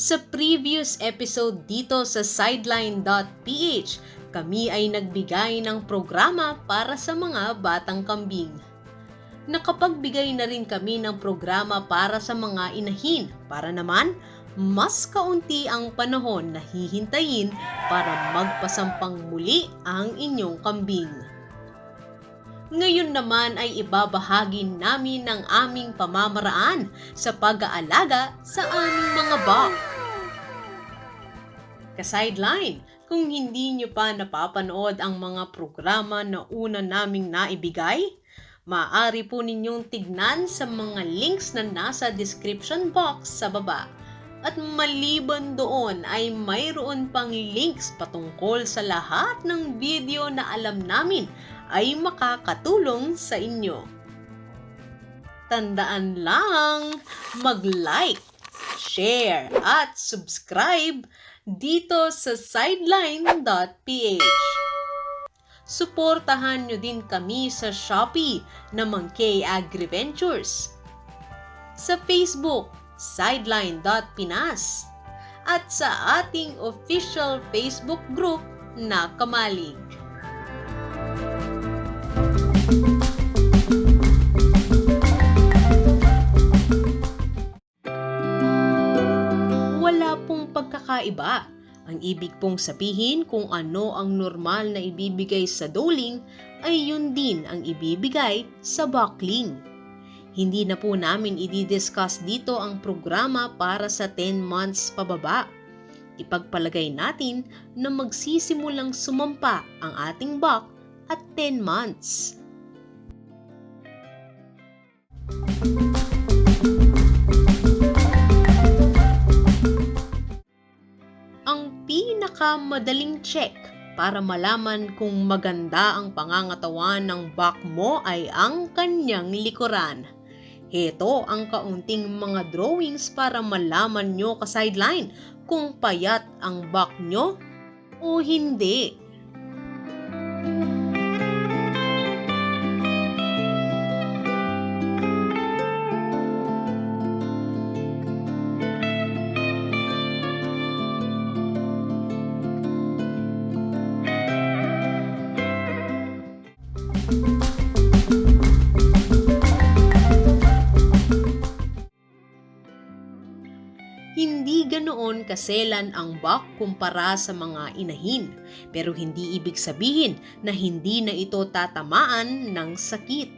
Sa previous episode dito sa Sideline.ph, kami ay nagbigay ng programa para sa mga batang kambing. Nakapagbigay na rin kami ng programa para sa mga inahin para naman mas kaunti ang panahon na hihintayin para magpasampang muli ang inyong kambing. Ngayon naman ay ibabahagi namin ang aming pamamaraan sa pag-aalaga sa aming mga bak. Ka-sideline, kung hindi nyo pa napapanood ang mga programa na una naming naibigay, maaari po ninyong tignan sa mga links na nasa description box sa baba. At maliban doon ay mayroon pang links patungkol sa lahat ng video na alam namin ay makakatulong sa inyo. Tandaan lang, mag-like, share at subscribe dito sa Sideline.ph. Suportahan nyo din kami sa Shopee na Monkey AgriVentures, sa Facebook, Sideline.pinas, at sa ating official Facebook group na Kamalig. Wala pong pagkakaiba. Ang ibig pong sabihin kung ano ang normal na ibibigay sa doling ay yun din ang ibibigay sa buckling. Hindi na po namin i-discuss dito ang programa para sa 10 months pababa. Ipagpalagay natin na magsisimulang sumampa ang ating buck at 10 months. Ang pinakamadaling check para malaman kung maganda ang pangangatawan ng buck mo ay ang kanyang likuran. Heto ang kaunting mga drawings para malaman nyo ka-sideline kung payat ang buck nyo o hindi. Hindi ganoon kaselan ang buck kumpara sa mga inahin, pero hindi ibig sabihin na hindi na ito tatamaan ng sakit.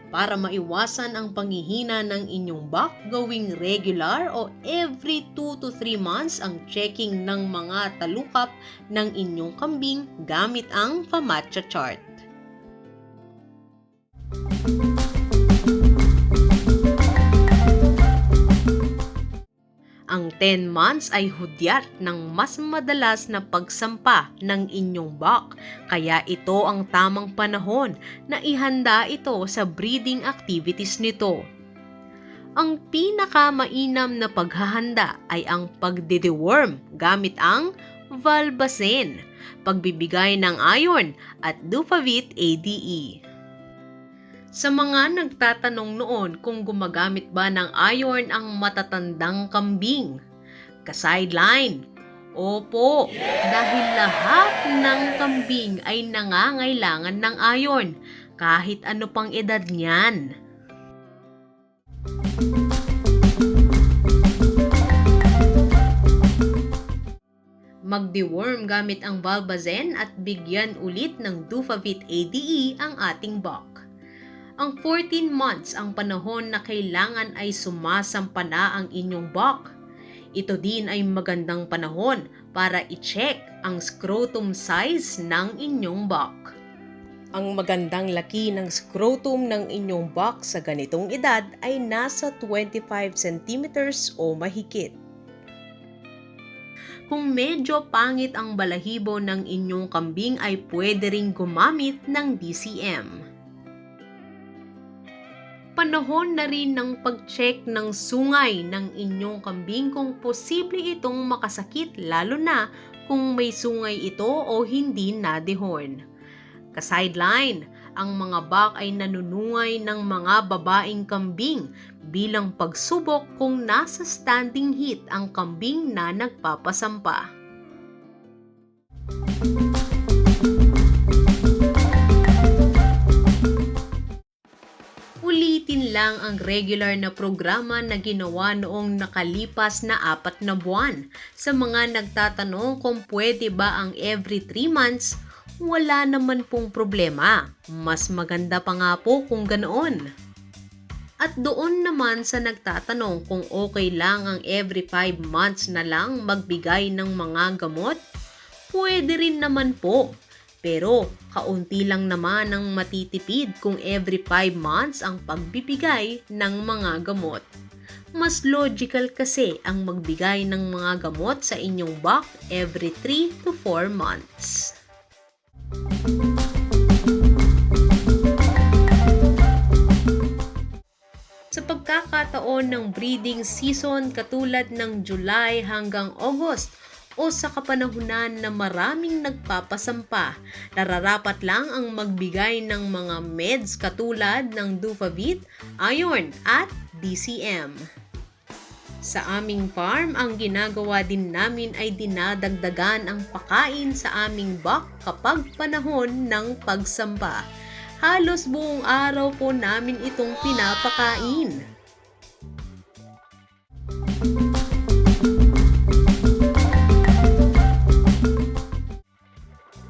Para maiwasan ang panghihina ng inyong buck, gawing regular o every 2 to 3 months ang checking ng mga talukap ng inyong kambing gamit ang FAMATSA chart. Ang 10 months ay hudyat ng mas madalas na pagsampa ng inyong buck, kaya ito ang tamang panahon na ihanda ito sa breeding activities nito. Ang pinakamainam na paghahanda ay ang pagde-deworm gamit ang Valbacen, pagbibigay ng iron at Dufavit ADE. Sa mga nagtatanong noon kung gumagamit ba ng iron ang matatandang kambing, ka-sideline, opo, dahil lahat ng kambing ay nangangailangan ng iron, kahit ano pang edad niyan. Mag-deworm gamit ang Valbacen at bigyan ulit ng Dufavit ADE ang ating buck. Ang 14 months ang panahon na kailangan ay sumasampa na ang inyong buck. Ito din ay magandang panahon para i-check ang scrotum size ng inyong buck. Ang magandang laki ng scrotum ng inyong buck sa ganitong edad ay nasa 25 centimeters o mahigit. Kung medyo pangit ang balahibo ng inyong kambing ay pwede ring gumamit ng DCM. Panahon na rin ng pag-check ng sungay ng inyong kambing kung posible itong makasakit, lalo na kung may sungay ito o hindi na-dehorn. Ka-sideline, ang mga bak ay nanunungay ng mga babaeng kambing bilang pagsubok kung nasa standing heat ang kambing na nagpapasampa. Ulitin lang ang regular na programa na ginawa noong nakalipas na 4 na buwan. Sa mga nagtatanong kung pwede ba ang every 3 months, wala naman pong problema. Mas maganda pa nga po kung ganoon. At doon naman sa nagtatanong kung okay lang ang every 5 months na lang magbigay ng mga gamot, pwede rin naman po. Pero kaunti lang naman ang matitipid kung every 5 months ang pagbibigay ng mga gamot. Mas logical kasi ang magbigay ng mga gamot sa inyong bak every 3 to 4 months. Sa pagkakataon ng breeding season katulad ng July hanggang August, o sa kapanahunan na maraming nagpapasampa, nararapat lang ang magbigay ng mga meds katulad ng Dufavit, Iron at DCM. Sa aming farm, ang ginagawa din namin ay dinadagdagan ang pakain sa aming bak kapag panahon ng pagsampa. Halos buong araw po namin itong pinapakain.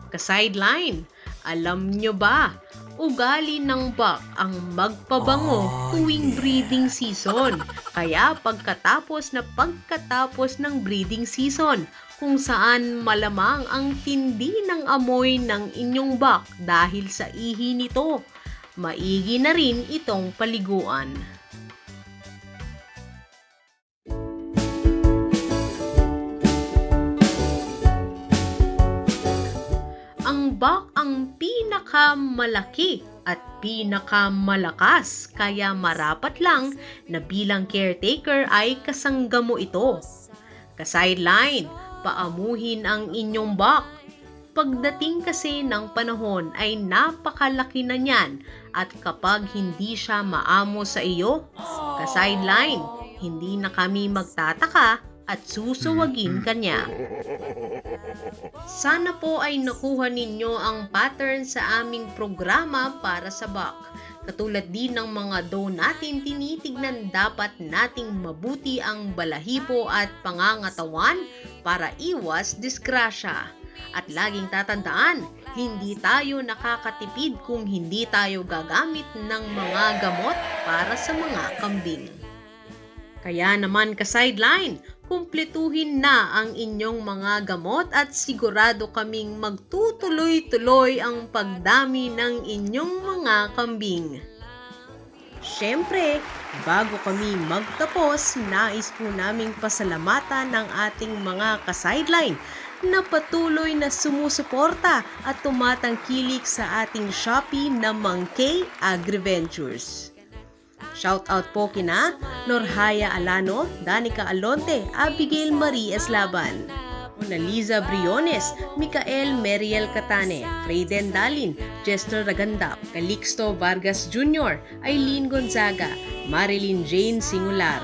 Ka-sideline, alam nyo ba, ugali ng bak ang magpabango tuwing breeding season. Kaya pagkatapos ng breeding season, kung saan malamang ang tindi ng amoy ng inyong bak dahil sa ihi nito, maigi na rin itong paliguan. Ang bak ang pinakamalaki at pinakamalakas, kaya marapat lang na bilang caretaker ay kasangga mo ito. Ka-sideline, paamuhin ang inyong bak. Pagdating kasi ng panahon ay napakalaki na niyan at kapag hindi siya maamo sa iyo, ka-sideline, hindi na kami magtataka at susuwagin kanya. Sana po ay nakuha ninyo ang pattern sa aming programa para sa bak. Katulad din ng mga do natin, tinitignan dapat nating mabuti ang balahibo at pangangatawan para iwas disgrasya. At laging tatandaan, hindi tayo nakakatipid kung hindi tayo gagamit ng mga gamot para sa mga kambing. Kaya naman ka-sideline, kumpletuhin na ang inyong mga gamot at sigurado kaming magtutuloy-tuloy ang pagdami ng inyong mga kambing. Siyempre, bago kami magtapos, nais po naming pasalamatan ng ating mga ka-sideline na patuloy na sumusuporta at tumatangkilik sa ating Shopee na Mang K Agriventures. Shoutout po kina Norhaya Alano, Danica Alonte, Abigail Marie Eslaban, Monaliza Briones, Micael Meriel Catane, Freyden Dalin, Jester Ragandap, Calixto Vargas Jr., Eileen Gonzaga, Marilyn Jane Singular,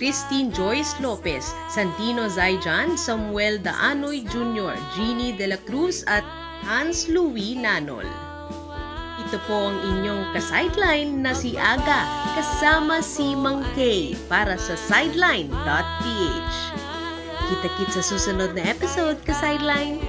Christine Joyce Lopez, Santino Zaijan, Samuel Daanoy Jr., Jeannie De La Cruz at Hans Louis Nanol. Ito po ang inyong ka-sideline na si Aga kasama si Mang K para sa sideline.ph. Kita-kits sa susunod na episode, ka-sideline!